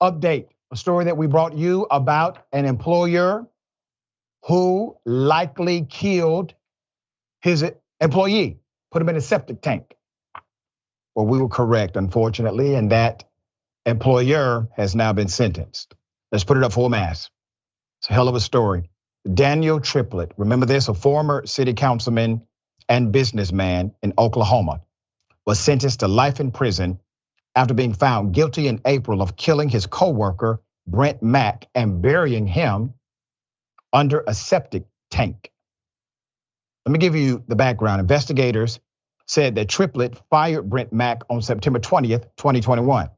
Update, a story that we brought you about an employer who likely killed his employee, put him in a septic tank. Well, we were correct, unfortunately, and that employer has now been sentenced. Let's put it up full mass. It's a hell of a story. Daniel Triplett, remember this, a former city councilman and businessman in Oklahoma, was sentenced to life in prison after being found guilty in April of killing his coworker, Brent Mack, and burying him under a septic tank. Let me give you the background. Investigators said that Triplett fired Brent Mack on September 20th, 2021,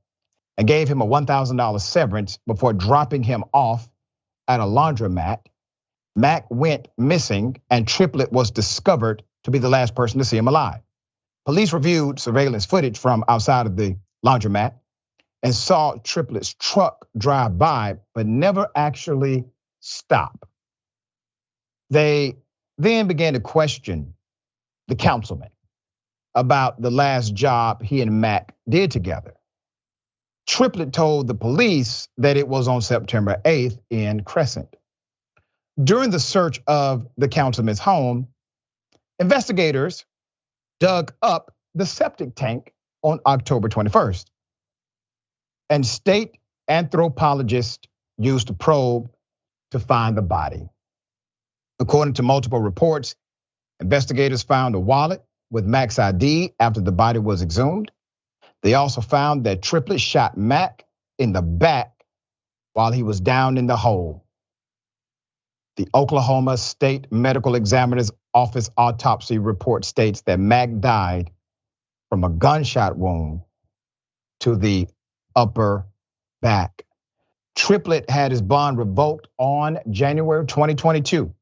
and gave him a $1,000 severance before dropping him off at a laundromat. Mack went missing, and Triplett was discovered to be the last person to see him alive. Police reviewed surveillance footage from outside of the laundromat and saw Triplett's truck drive by, but never actually stop. They then began to question the councilman about the last job he and Mack did together. Triplett told the police that it was on September 8th in Crescent. During the search of the councilman's home, investigators dug up the septic tank on October 21st. And state anthropologists used a probe to find the body. According to multiple reports, investigators found a wallet with Mack's ID after the body was exhumed. They also found that Triplett shot Mack in the back while he was down in the hole. The Oklahoma State Medical Examiner's Office autopsy report states that Mack died from a gunshot wound to the upper back. Triplett had his bond revoked on January 2022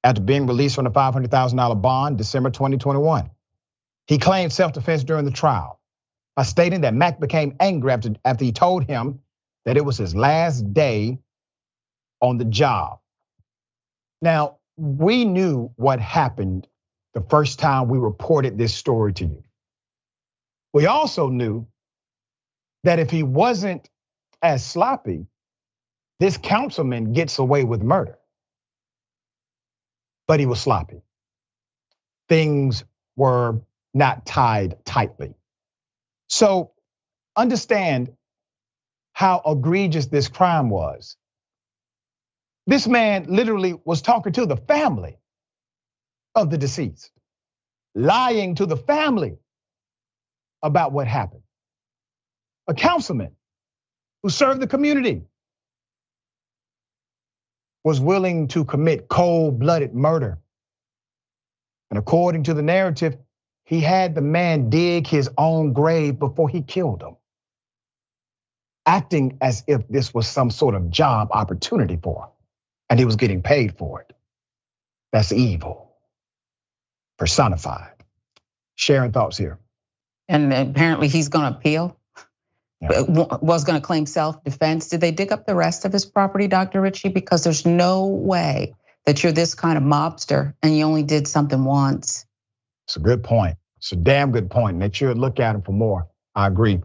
after being released from the $500,000 bond December 2021. He claimed self-defense during the trial by stating that Mack became angry after he told him that it was his last day on the job. Now, we knew what happened the first time we reported this story to you. We also knew that if he wasn't as sloppy, this councilman gets away with murder. But he was sloppy. Things were not tied tightly. So understand how egregious this crime was. This man literally was talking to the family of the deceased, lying to the family about what happened. A councilman who served the community was willing to commit cold-blooded murder. And according to the narrative, he had the man dig his own grave before he killed him, acting as if this was some sort of job opportunity for him, and he was getting paid for it. That's evil, personified. Sharon, thoughts here? And apparently he's gonna appeal. Yeah. Was gonna claim self-defense. Did they dig up the rest of his property, Dr. Richey? Because there's no way that you're this kind of mobster and you only did something once. It's a good point. It's a damn good point. Make sure to look at him for more. I agree.